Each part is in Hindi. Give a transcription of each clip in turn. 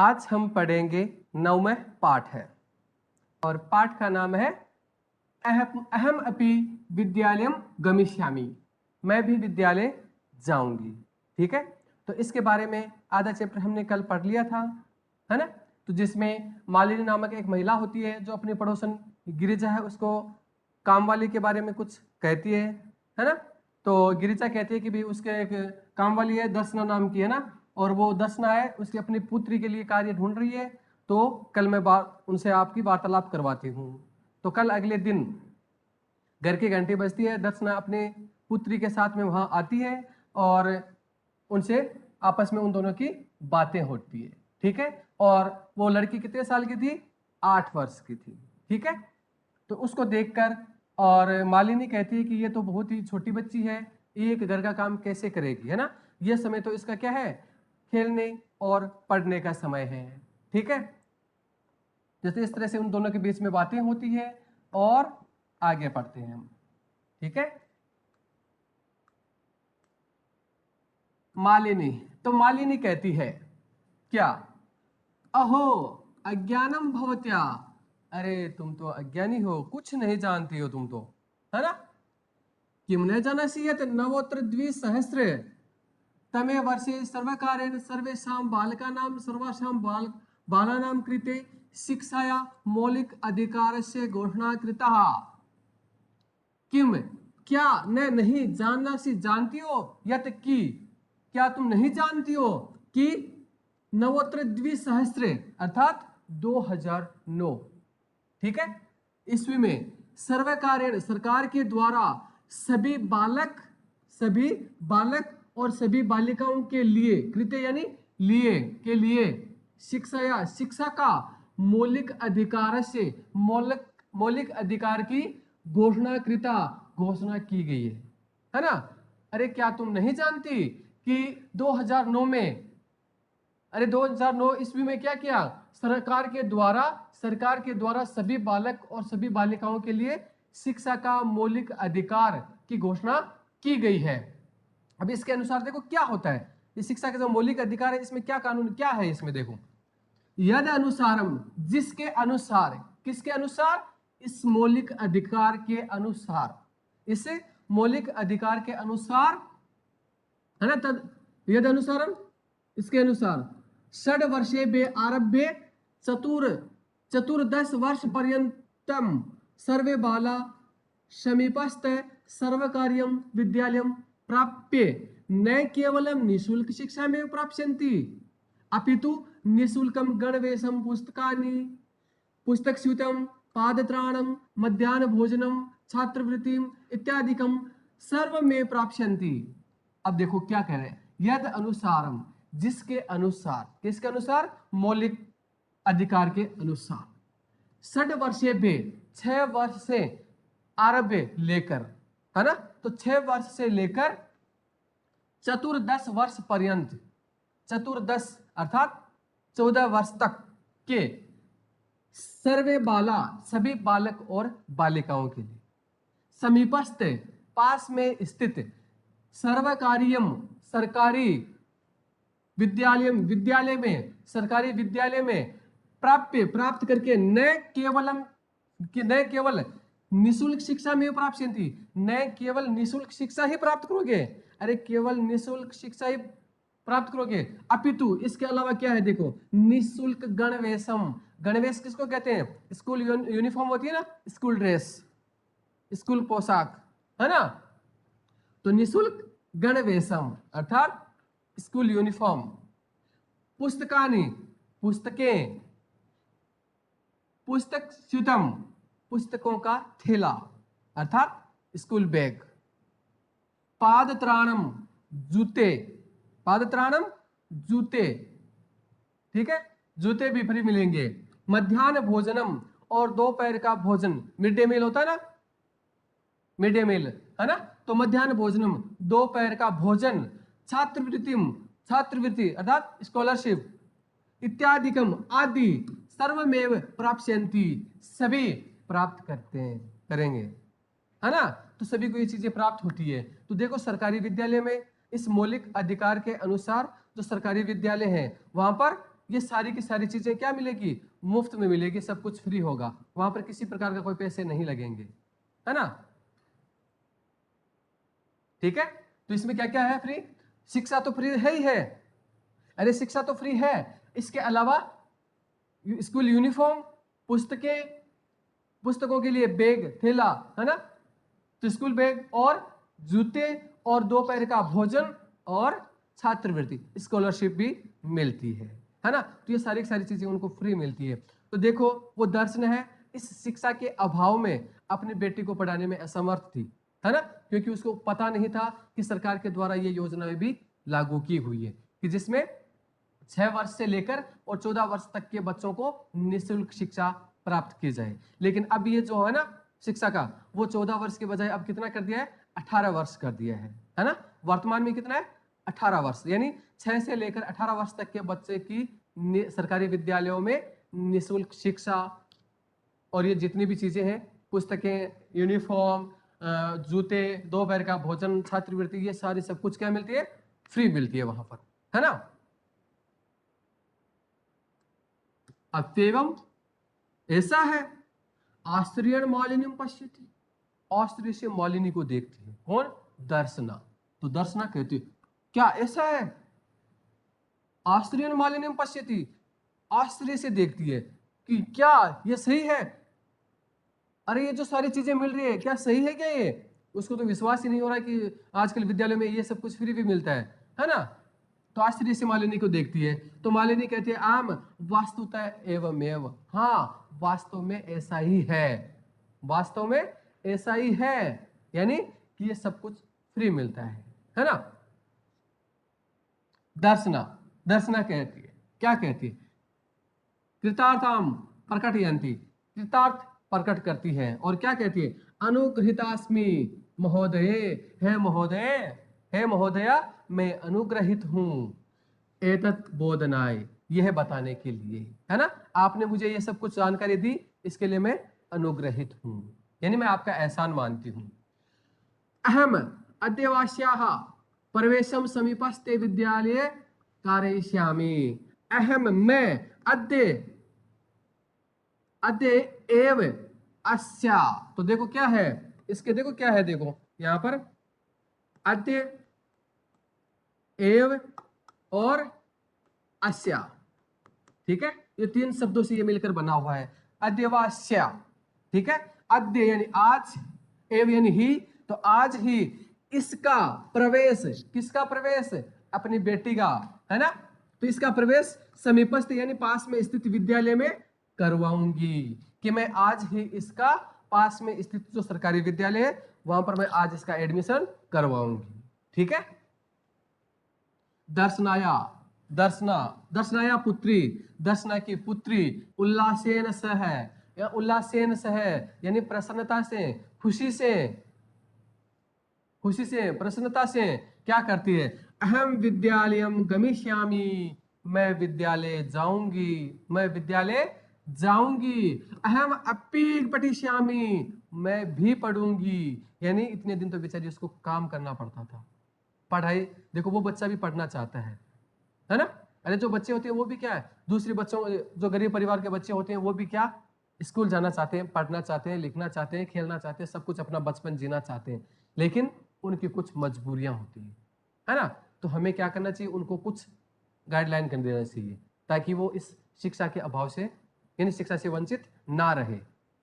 आज हम पढ़ेंगे 9वें पाठ है और पाठ का नाम है अहम अपि विद्यालयम गमिष्यामि। मैं भी विद्यालय जाऊंगी। ठीक है, तो इसके बारे में आधा चैप्टर हमने कल पढ़ लिया था, है ना। तो जिसमें मालिनी नामक एक महिला होती है जो अपनी पड़ोसन गिरिजा है उसको कामवाली के बारे में कुछ कहती है ना। तो गिरिजा कहती है कि भाई उसके एक कामवाली है, दसना नाम की, है ना, और वो दसना है उसकी अपनी पुत्री के लिए कार्य ढूंढ रही है। तो कल मैं उनसे आपकी वार्तालाप करवाती हूँ। तो कल अगले दिन घर की घंटी बजती है, दसना अपने पुत्री के साथ में वहां आती है और उनसे आपस में उन दोनों की बातें होती है। ठीक है, और वो लड़की कितने साल की थी? 8 वर्ष की थी। ठीक है, तो उसको देखकर और मालिनी कहती है कि ये तो बहुत ही छोटी बच्ची है, ये एक घर का काम कैसे करेगी, है ना। ये समय तो इसका क्या है, खेलने और पढ़ने का समय है। ठीक है, जैसे इस तरह से उन दोनों के बीच में बातें होती है और आगे पढ़ते हैं हम। ठीक है, मालिनी, तो मालिनी कहती है क्या? अहो अज्ञानम भवत्या, अरे तुम तो अज्ञानी हो, कुछ नहीं जानती हो तुम तो, है ना। किम न जानसि यत् नवोत्तर द्विसहस्रे तमे वर्षे सर्वकारेण सर्वेषां बालकानां सर्वासां बालानां कृते शिक्षाया मौलिक अधिकारस्य घोषणा कृता। किम, क्या, न नहीं, जानना सी जानती हो, यत की, क्या तुम नहीं जानती हो कि नवोत्तर द्विसहस्रे अर्थात 2009, ठीक है, ईस्वी में सर्वकारेण सरकार के द्वारा सभी बालक और सभी बालिकाओं के लिए कृत्य यानी लिए के लिए शिक्षा का मौलिक अधिकार से मौलिक अधिकार की घोषणा की गई है ना। अरे क्या तुम नहीं जानती कि 2009 में, अरे 2009 ईस्वी में क्या किया, सरकार के द्वारा सभी बालक और सभी बालिकाओं के लिए शिक्षा का मौलिक अधिकार की घोषणा की गई है। अब इसके अनुसार देखो क्या होता है, ये शिक्षा का जो मौलिक अधिकार है इसमें क्या कानून क्या है, इसमें देखो, यद अनुसारम, जिसके अनुसार, किसके अनुसार, इस मौलिक अधिकार के अनुसार, इस मौलिक अधिकार के अनुसार, है ना, तद यद अनुसारम, इसके अनुसार षड वर्षे बे आरभ्य चतुर्दश वर्ष पर्यंतम सर्वे बाला समीपस्थ सर्वकार्यम विद्यालयम प्राप्य न केवलम निःशुल्क शिक्षा में प्राप्स्यन्ति अपितु निःशुल्कम गणवेशम पुस्तकानि पुस्तकस्यूतम पादत्राणम मध्याह्न भोजनम छात्रवृत्तिम इत्यादिकम सर्व में प्राप्स्यन्ति। अब देखो क्या कह रहे हैं, यद अनुसारम, जिसके अनुसार, किसके अनुसार, मौलिक अधिकार के अनुसार, षड वर्षे बे 6 वर्ष से आरभ्य लेकर, है ना, तो 6 वर्ष से लेकर चतुर्दश वर्ष पर्यंत, चतुर्दश अर्थात 14 वर्ष तक के सर्वे बाला, सभी बालक और बालिकाओं के लिए, समीपस्थ, पास में स्थित, सर्वकार्यम, सरकारी विद्यालय में, सरकारी विद्यालय में प्राप्त करके न केवल निःशुल्क शिक्षा में प्राप्स्यन्ति, न केवल निःशुल्क शिक्षा ही प्राप्त करोगे, अरे केवल निःशुल्क शिक्षा ही प्राप्त करोगे, अपितु इसके अलावा क्या है, देखो, निःशुल्क गणवेशम, गणवेश किसको कहते हैं, स्कूल यूनिफॉर्म होती है ना, स्कूल ड्रेस, स्कूल पोशाक, है ना, तो निःशुल्क गणवेशम अर्थात स्कूल यूनिफॉर्म, पुस्तकानि, पुस्तकें, पुस्तक स्यूतम, पुस्तकों का थैला अर्थात स्कूल बैग, पादत्राणम, जूते, पादत्राणम जूते, ठीक है, जूते भी फ्री मिलेंगे, मध्याह्न भोजनम, और दोपहर का भोजन, मिड डे मील होता है ना, मिड डे मील, है ना, तो मध्याह्न भोजनम, दोपहर का भोजन, छात्रवृत्ति अर्थात स्कॉलरशिप, इत्यादिकम आदि सर्वमेव प्राप्स्यन्ति, सभी प्राप्त करेंगे, है ना, तो सभी को ये चीजें प्राप्त होती है। तो देखो सरकारी विद्यालय में इस मौलिक अधिकार के अनुसार जो सरकारी विद्यालय हैं वहां पर ये सारी की सारी चीजें क्या मिलेगी, मुफ्त में मिलेगी, सब कुछ फ्री होगा, वहां पर किसी प्रकार का कोई पैसे नहीं लगेंगे, है ना। ठीक है, तो इसमें क्या क्या है फ्री, शिक्षा तो फ्री है ही है, अरे शिक्षा तो फ्री है, इसके अलावा स्कूल यूनिफॉर्म, पुस्तकें, पुस्तकों के लिए बैग थैला, है ना, तो स्कूल बैग और जूते और दोपहर का भोजन और छात्रवृत्ति स्कॉलरशिप भी मिलती है ना। तो ये सारी सारी चीजें उनको फ्री मिलती है। तो देखो वो दर्शन है इस शिक्षा के अभाव में अपनी बेटी को पढ़ाने में असमर्थ थी, है ना, क्योंकि उसको पता नहीं था कि सरकार के द्वारा ये योजनाएं भी लागू की हुई है कि जिसमें 6 वर्ष से लेकर और 14 वर्ष तक के बच्चों को निःशुल्क शिक्षा प्राप्त की जाए। लेकिन अब ये जो है ना शिक्षा का, वो 14 वर्ष के बजाय अब कितना कर दिया है, 18 वर्ष कर दिया है ना। वर्तमान में कितना है, 18 वर्ष, यानी 6 से लेकर 18 वर्ष तक के बच्चे की सरकारी विद्यालयों में निःशुल्क शिक्षा और ये जितनी भी चीजें हैं, पुस्तकें, यूनिफॉर्म, जूते, दोपहर का भोजन, छात्रवृत्ति, ये सारी सब कुछ क्या मिलती है, फ्री मिलती है वहां पर, है ना। अत्येवम ऐसा है, आश्चर्य मालिन्यम पश्यति, आश्चर्य से मालिनी को देखती है, कौन, दर्शना। तो दर्शना कहती है क्या ऐसा है, आश्चर्य मालिन्यम पश्यति, आश्चर्य से देखती है कि क्या ये सही है, अरे ये जो सारी चीजें मिल रही है क्या सही है क्या ये, उसको तो विश्वास ही नहीं हो रहा कि आजकल विद्यालय में ये सब कुछ फ्री भी मिलता है ना। तो आश्चर्य से मालिनी को देखती है, तो मालिनी कहती है आम वास्तुतः एवमेव, हाँ वास्तव में ऐसा ही है, वास्तव में ऐसा ही है, यानी कि ये सब कुछ फ्री मिलता है ना। दर्शना, दर्शना कहती है, क्या कहती है, कृतार्थम प्रकटयन्ति, कृतार्थ प्रकट करती है, और क्या कहती है, अनुग्रहितास्मि महोदय, हे महोदय, हे महोदया मैं अनुग्रहित हूं, एतत् बोधनाय, यह बताने के लिए, है ना, आपने मुझे ये सब कुछ जानकारी दी, इसके लिए मैं अनुग्रहित हूं, यानी मैं आपका एहसान मानती हूं। अहम अद्यवास्याः प्रवेशम समीपस्थे विद्यालये कारयिष्यामि, अहम मैं, अद्य, अद्य एव अस्या, तो देखो क्या है इसके, देखो क्या है, देखो यहां पर अद्य एव और अस्या, ठीक है, ये 3 शब्दों से ये मिलकर बना हुआ है, अद्यवास्या, ठीक है, अद्य यानी आज, एव यानी ही, तो आज ही इसका प्रवेश, किसका प्रवेश, अपनी बेटी का, है ना, तो इसका प्रवेश समीपस्थ यानी पास में स्थित विद्यालय में करवाऊंगी, कि मैं आज ही इसका पास में स्थित जो सरकारी विद्यालय है वहां पर मैं आज इसका एडमिशन करवाऊंगी, ठीक है। दर्शनाया, दर्शना, दर्शनाया पुत्री, दर्शना की पुत्री, उल्लासेन सह, या उल्लासेन सह यानी प्रसन्नता से, खुशी से, खुशी से, प्रसन्नता से क्या करती है, अहम विद्यालयम गमिष्यामि, मैं विद्यालय जाऊंगी, मैं विद्यालय जाऊंगी, अहम अपि पठिष्यामि, मैं भी पढ़ूंगी, यानी इतने दिन तो बेचारी उसको काम करना पड़ता था, पढ़ाई, देखो वो बच्चा भी पढ़ना चाहता है ना, अरे जो बच्चे होते हैं वो भी क्या है, दूसरे बच्चों, जो गरीब परिवार के बच्चे होते हैं वो भी क्या, स्कूल जाना चाहते हैं, पढ़ना चाहते हैं, लिखना चाहते हैं, खेलना चाहते हैं, सब कुछ अपना बचपन जीना चाहते हैं, लेकिन उनकी कुछ मजबूरियां होती है ना। तो हमें क्या करना चाहिए, उनको कुछ गाइडलाइन कर देना चाहिए ताकि वो इस शिक्षा के अभाव से, यानी शिक्षा से वंचित ना रहे,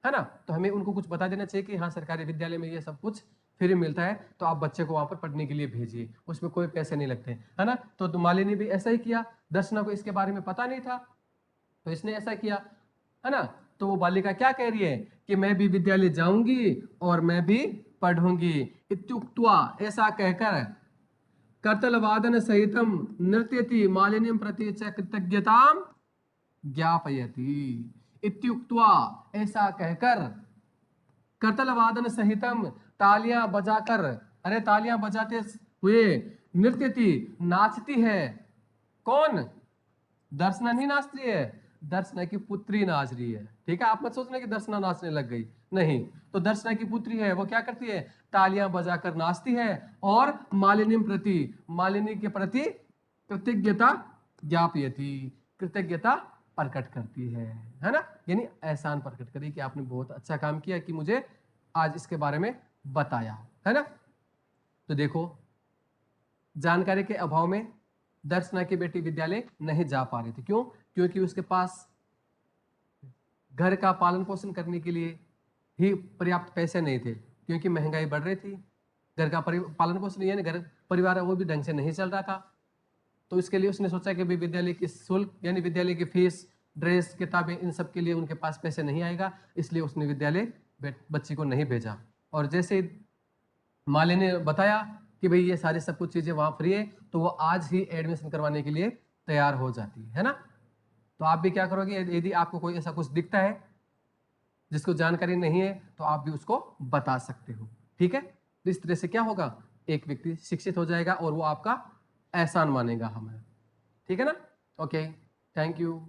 है ना। तो हमें उनको कुछ बता देना चाहिए कि हाँ सरकारी विद्यालय में ये सब कुछ फ्री मिलता है, तो आप बच्चे को वहां पर पढ़ने के लिए भेजिए, उसमें कोई पैसे नहीं लगते, है ना। तो मालिनी भी ऐसा ही किया, दर्शना को इसके बारे में पता नहीं था तो इसने ऐसा किया, है ना। तो वो बालिका क्या कह रही है कि मैं भी विद्यालय जाऊंगी और मैं भी पढ़ूंगी, इत्युक्त्वा ऐसा कहकर कर्तलवादन सहितम नृत्यति मालिनीं प्रति च कृतज्ञताम ज्ञापयति, इत्युक्त्वा ऐसा कहकर, कर्तलवादन सहितम तालियां बजाकर, अरे तालियां बजाते हुए, नृत्यति नाचती है, कौन, दर्शना नहीं नाच रही है, दर्शना की पुत्री नाच रही है, ठीक है, आप मत सोचना कि दर्शना नाचने लग गई, नहीं, तो दर्शना की पुत्री है वो क्या करती है, तालियां बजाकर नाचती है और मालिनी प्रति, मालिनी के प्रति कृतज्ञता ज्ञापयति, कृतज्ञता प्रकट करती है ना। यानी एहसान प्रकट करी कि आपने बहुत अच्छा काम किया कि मुझे आज इसके बारे में बताया, है ना। तो देखो, जानकारी के अभाव में दर्शना की बेटी विद्यालय नहीं जा पा रही थी। क्यों? क्योंकि उसके पास घर का पालन पोषण करने के लिए ही पर्याप्त पैसे नहीं थे, क्योंकि महंगाई बढ़ रही थी। घर का पालन पोषण यानी घर परिवार है वो भी ढंग से नहीं चल रहा था। तो इसके लिए उसने सोचा कि भाई विद्यालय की शुल्क यानी विद्यालय की फीस, ड्रेस, किताबें, इन सब के लिए उनके पास पैसे नहीं आएगा, इसलिए उसने विद्यालय बच्ची को नहीं भेजा। और जैसे माली ने बताया कि भाई ये सारी सब कुछ चीजें वहां फ्री है, तो वो आज ही एडमिशन करवाने के लिए तैयार हो जाती है ना। तो आप भी क्या करोगे, यदि आपको कोई ऐसा कुछ दिखता है जिसको जानकारी नहीं है तो आप भी उसको बता सकते हो, ठीक है। तो इस तरह से क्या होगा, एक व्यक्ति शिक्षित हो जाएगा और वो आपका एहसान मानेगा हमें, ठीक है ना। Okay, thank you.